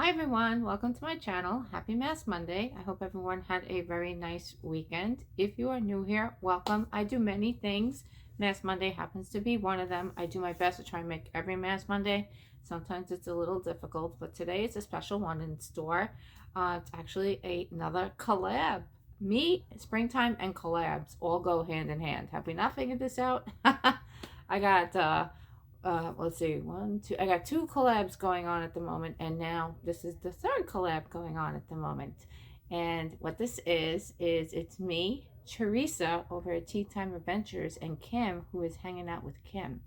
Hi everyone, welcome to my channel. Happy Mass Monday. I hope everyone had a very nice weekend. If you are new here, welcome. I do many things. Mass Monday happens to be one of them. I do my best to try and make every Mass Monday. Sometimes it's a little difficult, but today is a special one in store. It's actually another collab. Me, springtime, and collabs all go hand in hand. Have we not figured this out? I got let's see, one, two, I got two collabs going on at the moment, and now this is the third collab going on at the moment. And what this is it's me, Teresa, over at Tea Time Adventures, and Kim, who is hanging out with Kim.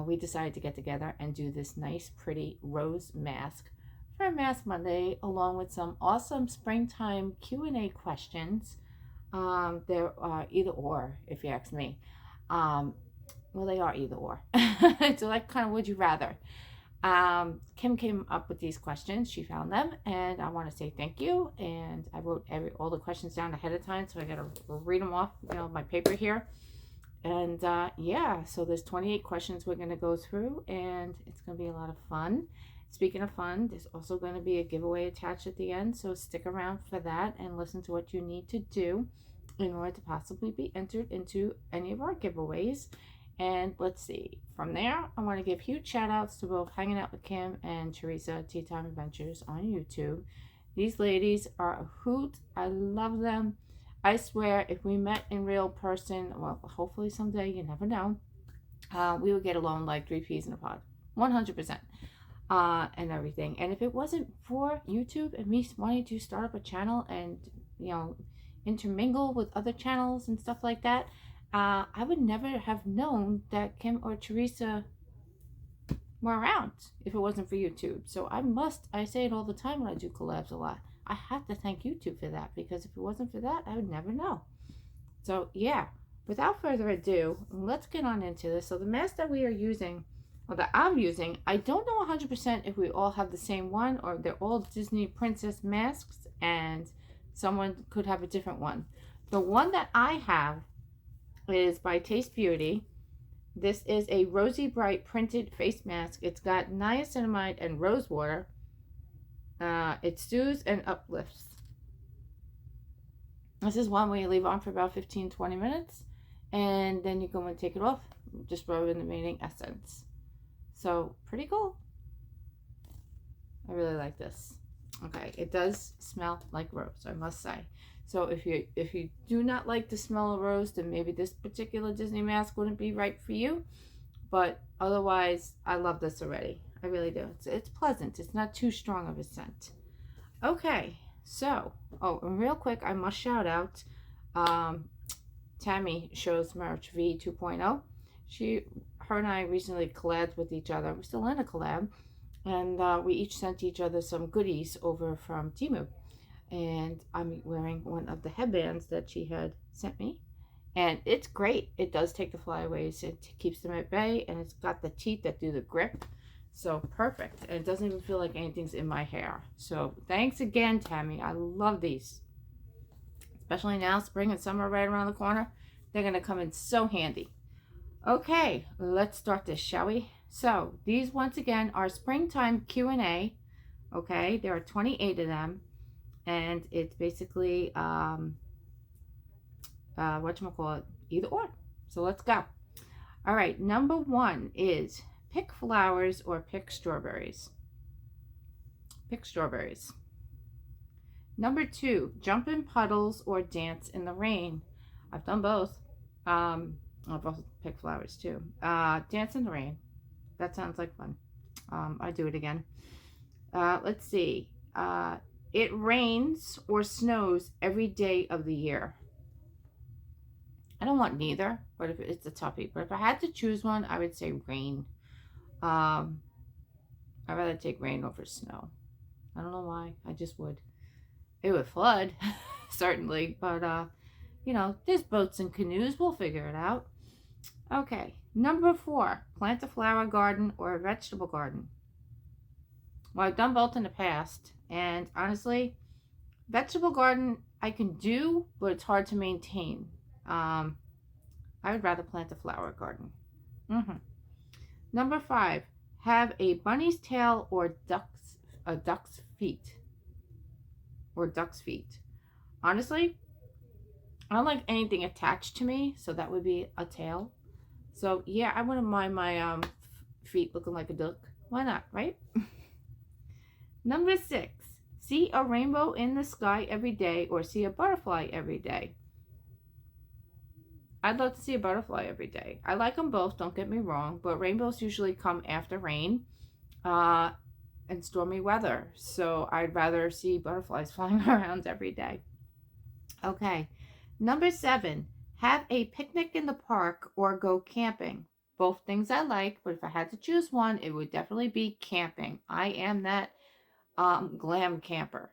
We decided to get together and do this nice pretty rose mask for Mask Monday, along with some awesome springtime Q&A questions. They're either or, if you ask me. Well, they are either or. So like kind of would you rather. Kim came up with these questions. She found them, and I want to say thank you. And I wrote all the questions down ahead of time, so I got to read them off, my paper here. And yeah, so there's 28 questions we're going to go through, and it's going to be a lot of fun. Speaking of fun, there's also going to be a giveaway attached at the end, so stick around for that and listen to what you need to do in order to possibly be entered into any of our giveaways. And let's see, from there, I want to give huge shout outs to both Hanging Out with Kim and Teresa, Tea Time Adventures on YouTube. These ladies are a hoot. I love them. I swear, if we met in real person, well, hopefully someday, you never know, we would get along like three peas in a pod, 100%, and everything. And if it wasn't for YouTube and me wanting to start up a channel and, intermingle with other channels and stuff like that, I would never have known that Kim or Teresa were around if it wasn't for YouTube. So I say it all the time when I do collabs a lot. I have to thank YouTube for that, because if it wasn't for that, I would never know. So yeah, without further ado, let's get on into this. So the mask that we are using, or that I'm using, I don't know 100% if we all have the same one or they're all Disney princess masks and someone could have a different one. The one that I have is by Taste Beauty. This is a rosy bright printed face mask. It's got niacinamide and rose water. It soothes and uplifts. This is one where you leave on for about 15-20 minutes, and then you go and take it off. Just rub in the remaining essence. So pretty cool. I really like this. Okay, it does smell like rose, I must say. So if you do not like the smell of rose, then maybe this particular Disney mask wouldn't be right for you. But otherwise, I love this already. I really do. It's pleasant. It's not too strong of a scent. Okay, so, and real quick, I must shout out Tammy Shows Merch V 2.0. Her and I recently collabed with each other. We're still in a collab. And we each sent each other some goodies over from Temu. And I'm wearing one of the headbands that she had sent me. And it's great. It does take the flyaways. It keeps them at bay. And it's got the teeth that do the grip. So perfect. And it doesn't even feel like anything's in my hair. So thanks again, Tammy. I love these. Especially now, spring and summer right around the corner. They're going to come in so handy. Okay, let's start this, shall we? So these, once again, are springtime Q&A. Okay, there are 28 of them. And it's basically, whatchamacallit, either or. So let's go. All right, number one is pick flowers or pick strawberries. Pick strawberries. Number two, jump in puddles or dance in the rain. I've done both. I've also picked flowers too. Dance in the rain. That sounds like fun. I do it again. Let's see. It rains or snows every day of the year. I don't want neither, but if it's a toughie. But if I had to choose one, I would say rain. I'd rather take rain over snow. I don't know why. I just would. It would flood, certainly. But, there's boats and canoes. We'll figure it out. Okay. Number four, plant a flower garden or a vegetable garden. Well, I've done both in the past. And honestly, vegetable garden I can do, but it's hard to maintain. I would rather plant a flower garden. Number 5, have a bunny's tail or duck's a duck's feet or duck's feet. Honestly, I don't like anything attached to me, so that would be a tail. So yeah, I wouldn't mind my feet looking like a duck. Why not, right? Number 6, see a rainbow in the sky every day or see a butterfly every day. I'd love to see a butterfly every day. I like them both, don't get me wrong, but rainbows usually come after rain uh, and stormy weather. So I'd rather see butterflies flying around every day. Okay. Number 7, have a picnic in the park or go camping. Both things I like, but if I had to choose one, it would definitely be camping. I am that glam camper.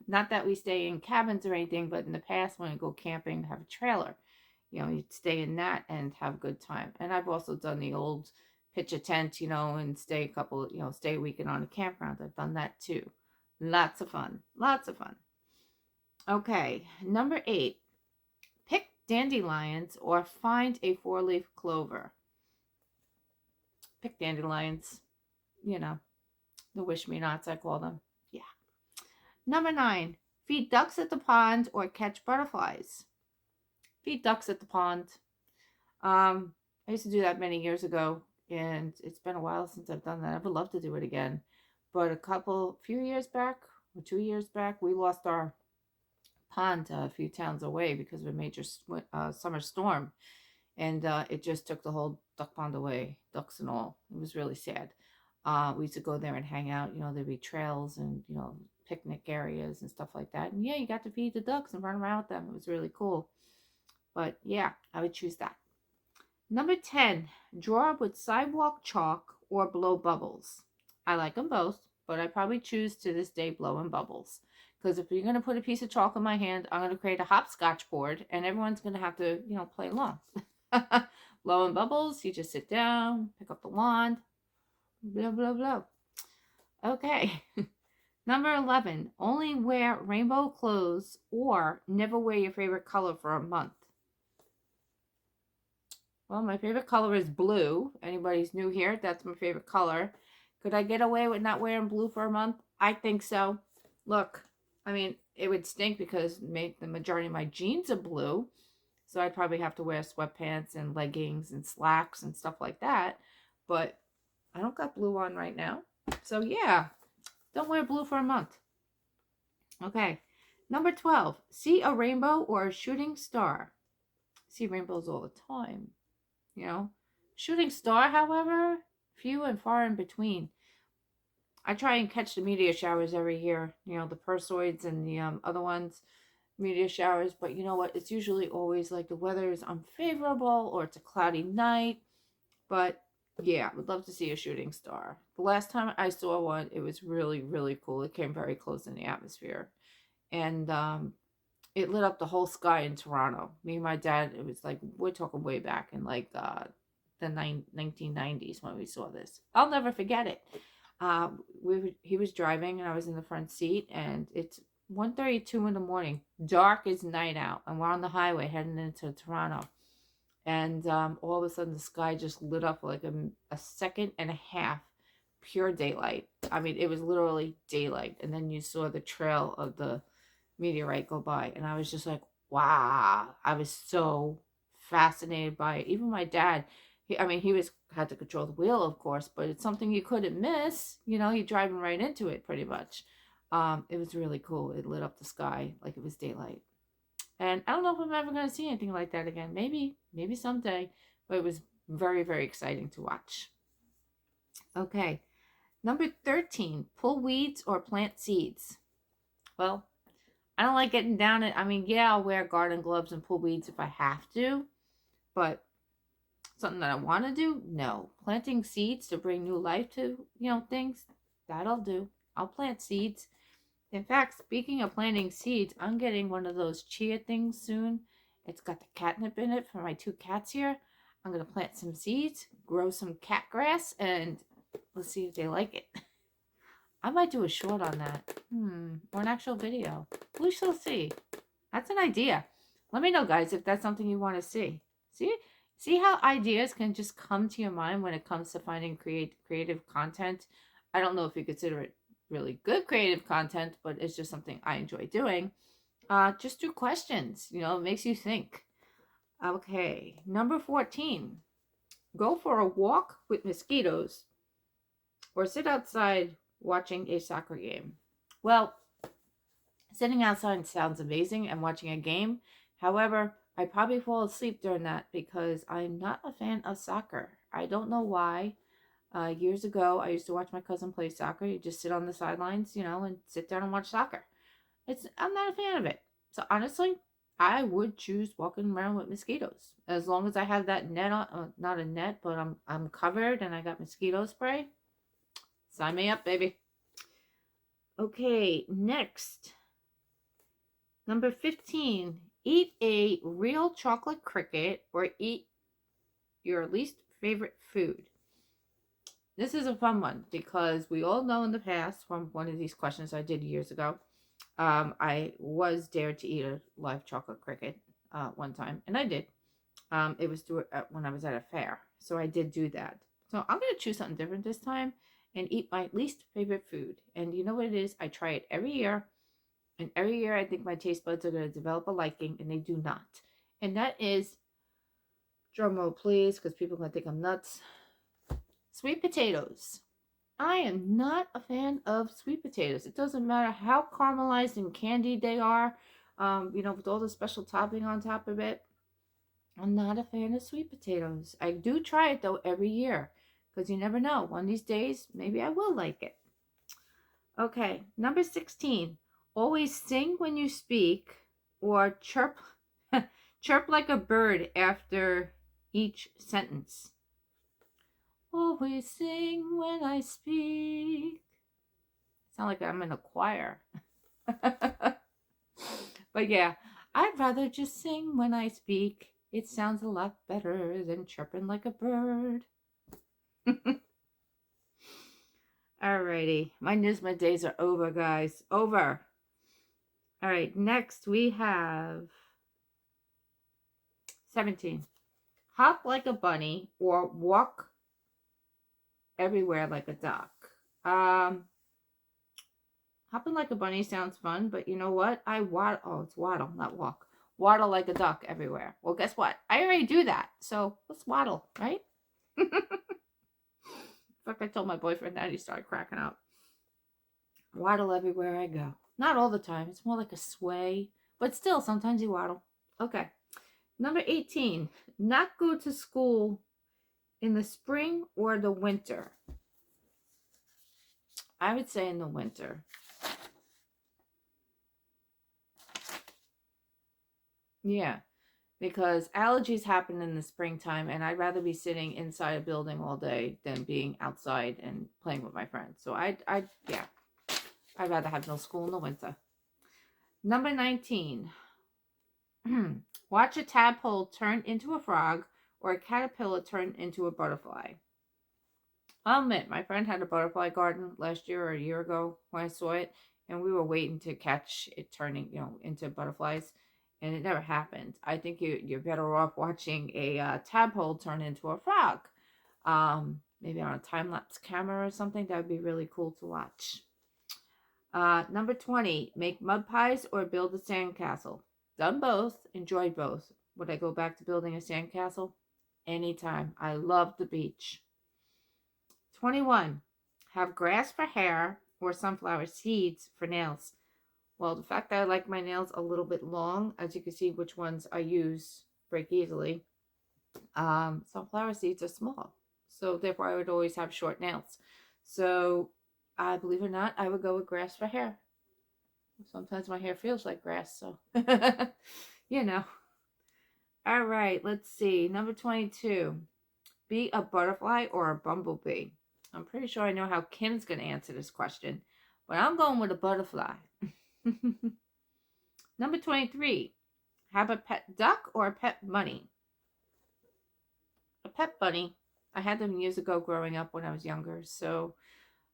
Not that we stay in cabins or anything, but in the past when I go camping, have a trailer. You know, you'd stay in that and have a good time. And I've also done the old pitch a tent, you know, and stay a couple, you know, stay a weekend on a campground. I've done that too. Lots of fun. Lots of fun. Okay, number 8, pick dandelions or find a 4-leaf clover. Pick dandelions, you know, the wish-me-nots, I call them. Yeah. Number 9, feed ducks at the pond or catch butterflies. Feed ducks at the pond. I used to do that many years ago, and it's been a while since I've done that. I would love to do it again. But few years back, or 2 years back, we lost our pond a few towns away because of a major summer storm. And it just took the whole duck pond away, ducks and all. It was really sad. We used to go there and hang out. You know, there'd be trails and, you know, picnic areas and stuff like that. And yeah, you got to feed the ducks and run around with them. It was really cool. But yeah, I would choose that. Number 10, draw with sidewalk chalk or blow bubbles. I like them both, but I probably choose to this day blowing bubbles. Because if you're going to put a piece of chalk in my hand, I'm going to create a hopscotch board and everyone's going to have to, you know, play along. Blowing bubbles, you just sit down, pick up the wand, blah, blah, blah. Okay. Number 11, only wear rainbow clothes or never wear your favorite color for a month. Well, my favorite color is blue. Anybody's new here, that's my favorite color. Could I get away with not wearing blue for a month? I think so. Look, I mean, it would stink because the majority of my jeans are blue. So I'd probably have to wear sweatpants and leggings and slacks and stuff like that. But I don't got blue on right now. So yeah, don't wear blue for a month. Okay. Number 12, see a rainbow or a shooting star. See rainbows all the time. You know, shooting star, however, few and far in between. I try and catch the meteor showers every year, you know, the Perseids and the other ones, meteor showers. But you know what? It's usually always like the weather is unfavorable or it's a cloudy night. But yeah, I would love to see a shooting star. The last time I saw one, it was really, really cool. It came very close in the atmosphere. And it lit up the whole sky in Toronto. Me and my dad, it was like, we're talking way back in like the 1990s when we saw this. I'll never forget it. He was driving and I was in the front seat, and it's 1:32 in the morning, dark as night out, and we're on the highway heading into Toronto. And all of a sudden the sky just lit up like a second and a half, pure daylight. I mean, it was literally daylight. And then you saw the trail of the meteorite go by, and I was just like, wow. I was so fascinated by it. Even my dad, he had to control the wheel, of course, but it's something you couldn't miss. You know, you're driving right into it pretty much. It was really cool. It lit up the sky like it was daylight. And I don't know if I'm ever going to see anything like that again. Maybe someday. But it was very, very exciting to watch. Okay. Number 13, pull weeds or plant seeds. Well, I don't like getting down it. I mean, yeah, I'll wear garden gloves and pull weeds if I have to. But something that I want to do? No. Planting seeds to bring new life to, you know, things, that I'll do. I'll plant seeds. In fact, speaking of planting seeds, I'm getting one of those chia things soon. It's got the catnip in it for my 2 cats here. I'm going to plant some seeds, grow some cat grass, and let's see if they like it. I might do a short on that. Or an actual video. We shall see. That's an idea. Let me know, guys, if that's something you want to see. See how ideas can just come to your mind when it comes to finding creative content? I don't know if you consider it really good creative content, but it's just something I enjoy doing. Just do questions. It makes you think. Okay, number 14. Go for a walk with mosquitoes or sit outside watching a soccer game. Well, sitting outside sounds amazing and watching a game. However, I probably fall asleep during that because I'm not a fan of soccer. I don't know why. Years ago, I used to watch my cousin play soccer. You just sit on the sidelines, and sit down and watch soccer. I'm not a fan of it. So honestly, I would choose walking around with mosquitoes as long as I have that net on. Not a net, but I'm covered and I got mosquito spray. Sign me up, baby. Okay, next. Number 15. Eat a real chocolate cricket or eat your least favorite food. This is a fun one because we all know in the past from one of these questions I did years ago, I was dared to eat a live chocolate cricket one time, and I did. It was when I was at a fair, so I did do that. So I'm going to choose something different this time and eat my least favorite food. And you know what it is? I try it every year, and every year I think my taste buds are going to develop a liking, and they do not. And that is, drum roll please, because people are going to think I'm nuts, sweet potatoes. I am not a fan of sweet potatoes. It doesn't matter how caramelized and candied they are, with all the special topping on top of it. I'm not a fan of sweet potatoes. I do try it though every year because you never know. One of these days, maybe I will like it. Okay, number 16. Always sing when you speak or chirp chirp like a bird after each sentence. Always sing when I speak. Sound like I'm in a choir. But yeah, I'd rather just sing when I speak. It sounds a lot better than chirping like a bird. Alrighty, my Nisma days are over, guys. Over. All right, next we have 17. Hop like a bunny or walk everywhere like a duck. Hopping like a bunny sounds fun, but you know what? It's waddle, not walk. Waddle like a duck everywhere. Well, guess what? I already do that. So let's waddle, right? In fact, I told my boyfriend that, he started cracking up. Waddle everywhere I go. Not all the time. It's more like a sway. But still, sometimes you waddle. Okay. Number 18. Not go to school in the spring or the winter. I would say in the winter. Yeah, because allergies happen in the springtime, and I'd rather be sitting inside a building all day than being outside and playing with my friends. So I'd rather have no school in the winter. Number 19. Watch a tadpole turn into a frog or a caterpillar turn into a butterfly. I'll admit, my friend had a butterfly garden last year or a year ago when I saw it, and we were waiting to catch it turning, into butterflies, and it never happened. I think you're better off watching a tadpole turn into a frog. Maybe on a time-lapse camera or something. That would be really cool to watch. Number 20, make mud pies or build a sandcastle. Done both, enjoyed both. Would I go back to building a sandcastle? Anytime. I love the beach. 21, have grass for hair or sunflower seeds for nails. Well, the fact that I like my nails a little bit long, as you can see which ones I use break easily, sunflower seeds are small. So therefore I would always have short nails. So believe it or not, I would go with grass for hair. Sometimes my hair feels like grass, so All right, let's see. Number 22. Be a butterfly or a bumblebee. I'm pretty sure I know how Kim's going to answer this question, but I'm going with a butterfly. Number 23. Have a pet duck or a pet bunny? A pet bunny. I had them years ago growing up when I was younger, so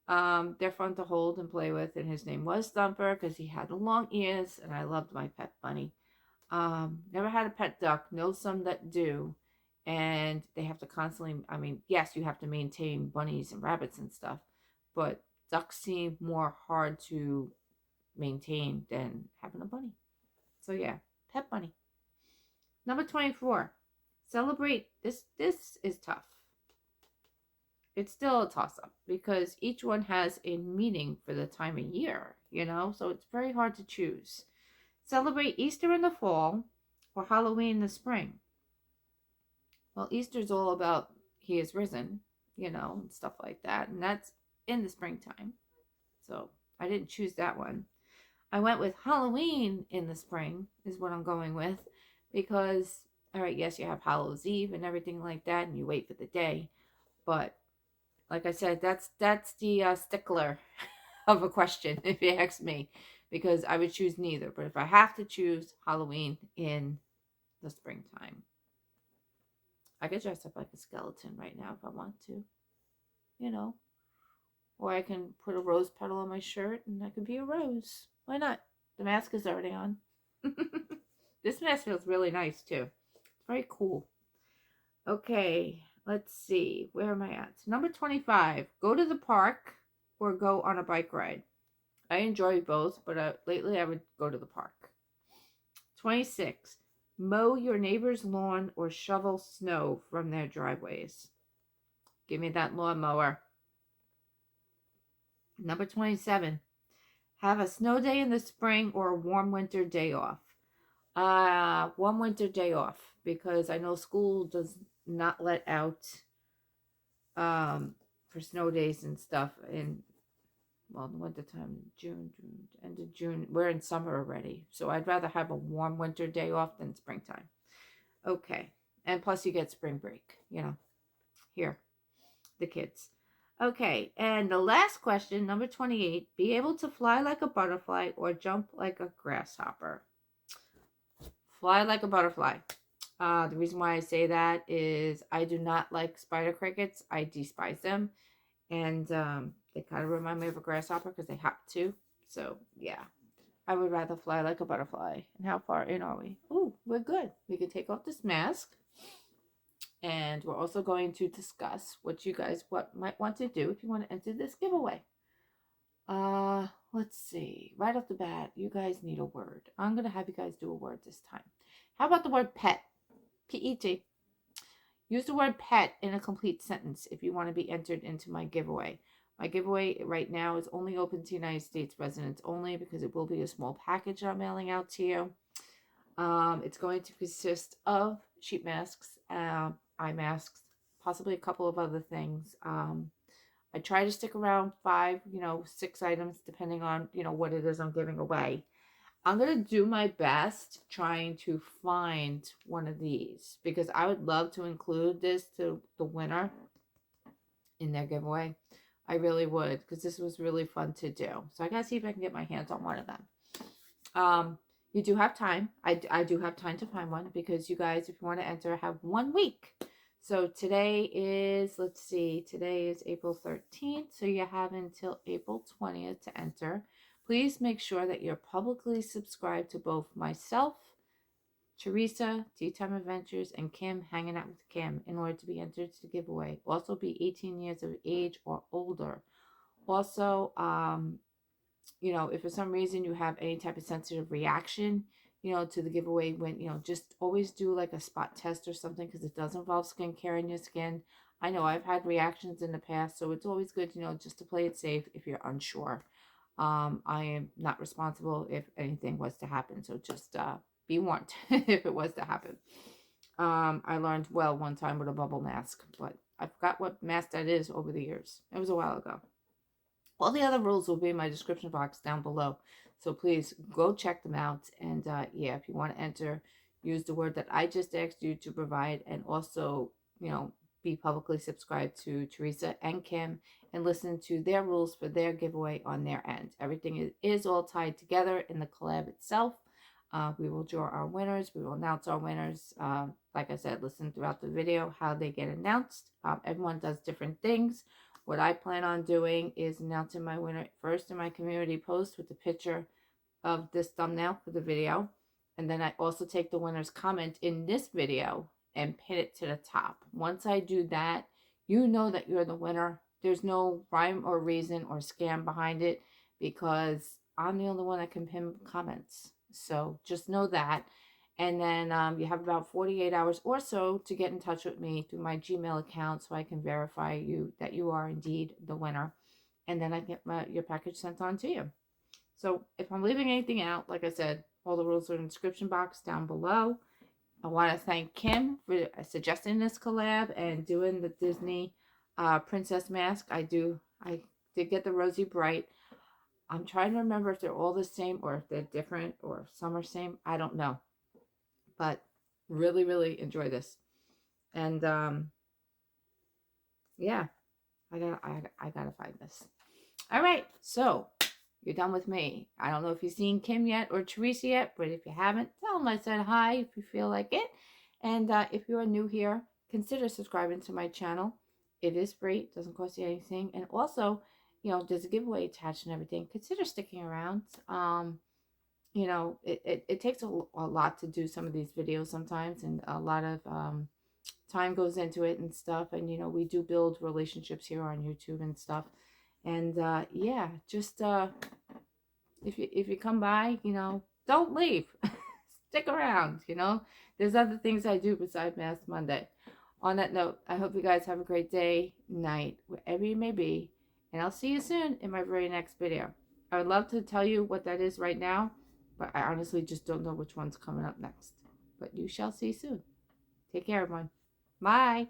they're fun to hold and play with, and his name was Thumper because he had the long ears, and I loved my pet bunny. Never had a pet duck. Know some that do, and they have to constantly, yes, you have to maintain bunnies and rabbits and stuff, but ducks seem more hard to maintain than having a bunny. So yeah, pet bunny. Number 24. Celebrate. This is tough. It's still a toss-up because each one has a meaning for the time of year, so it's very hard to choose. Celebrate Easter in the fall or Halloween in the spring. Well, Easter's all about he is risen, and stuff like that, and that's in the springtime. So I didn't choose that one. I went with Halloween in the spring is what I'm going with because, all right, yes, you have Hallows Eve and everything like that, and you wait for the day, but like I said, that's the stickler of a question, if you ask me, because I would choose neither. But if I have to choose Halloween in the springtime, I could dress up like a skeleton right now if I want to, you know. Or I can put a rose petal on my shirt and I could be a rose. Why not? The mask is already on. This mask feels really nice too. It's very cool. Okay, let's see. Where am I at? Number 25. Go to the park or go on a bike ride. I enjoy both, but lately I would go to the park. 26. Mow your neighbor's lawn or shovel snow from their driveways. Give me that lawnmower. Number 27. Have a snow day in the spring or a warm winter day off. Warm winter day off because I know school does not let out for snow days and stuff in the winter time, June, end of June. We're in summer already, so I'd rather have a warm winter day off than springtime. Okay, and plus you get spring break, here, the kids. Okay, and the last question, number 28, be able to fly like a butterfly or jump like a grasshopper. Fly like a butterfly. The reason why I say that is I do not like spider crickets. I despise them. And they kind of remind me of a grasshopper because they hop too. So, yeah. I would rather fly like a butterfly. And how far in are we? Oh, we're good. We can take off this mask. And we're also going to discuss what you guys might want to do if you want to enter this giveaway. Let's see. Right off the bat, you guys need a word. I'm going to have you guys do a word this time. How about the word pet? P-E-T. Use the word pet in a complete sentence if you want to be entered into my giveaway. My giveaway right now is only open to United States residents only because it will be a small package I'm mailing out to you. It's going to consist of sheet masks, eye masks, possibly a couple of other things. I try to stick around 5, 6 items, depending on, what it is I'm giving away. I'm going to do my best trying to find one of these because I would love to include this to the winner in their giveaway. I really would because this was really fun to do. So I got to see if I can get my hands on one of them. You do have time. I do have time to find one because you guys, if you want to enter, have 1 week. So today is, let's see, today is April 13th. So you have until April 20th to enter. Please make sure that you're publicly subscribed to both myself, Teresa, Tea Time Adventures, and Kim, Hanging Out with Kim, in order to be entered to the giveaway. Also be 18 years of age or older. Also, if for some reason you have any type of sensitive reaction, to the giveaway, when, just always do like a spot test or something because it does involve skincare in your skin. I know I've had reactions in the past, so it's always good, just to play it safe if you're unsure. I am not responsible if anything was to happen, so just be warned if it was to happen. I learned well one time with a bubble mask, but I forgot what mask that is over the years. It was a while ago. All the other rules will be in my description box down below. So please go check them out. And if you want to enter, use the word that I just asked you to provide. And also, be publicly subscribed to Teresa and Kim and listen to their rules for their giveaway on their end. Everything is all tied together in the collab itself. We will draw our winners. We will announce our winners. Like I said, listen throughout the video how they get announced. Everyone does different things. What I plan on doing is announcing my winner first in my community post with the picture of this thumbnail for the video. And then I also take the winner's comment in this video and pin it to the top. Once I do that, you know that you're the winner there's no rhyme or reason or scam behind it, because I'm the only one that can pin comments. So just know that. And then you have about 48 hours or so to get in touch with me through my Gmail account so I can verify you that you are indeed the winner. And then I get your package sent on to you. So if I'm leaving anything out, like I said, all the rules are in the description box down below. I want to thank Kim for suggesting this collab and doing the Disney princess mask. I did get the Rosy Bright. I'm trying to remember if they're all the same or if they're different or if some are same. I don't know. But really, really enjoy this. And yeah, I gotta find this. All right, so you're done with me. I don't know if you've seen Kim yet or Teresa yet, but if you haven't, tell them I said hi if you feel like it. And if you are new here, consider subscribing to my channel. It is free. It doesn't cost you anything. And also, there's a giveaway attached and everything. Consider sticking around. It takes a lot to do some of these videos sometimes, and a lot of time goes into it and stuff. And, we do build relationships here on YouTube and stuff. And yeah, just if you come by, don't leave. Stick around, There's other things I do besides Mask Monday. On that note, I hope you guys have a great day, night, wherever you may be. And I'll see you soon in my very next video. I would love to tell you what that is right now, but I honestly just don't know which one's coming up next. But you shall see soon. Take care, everyone. Bye.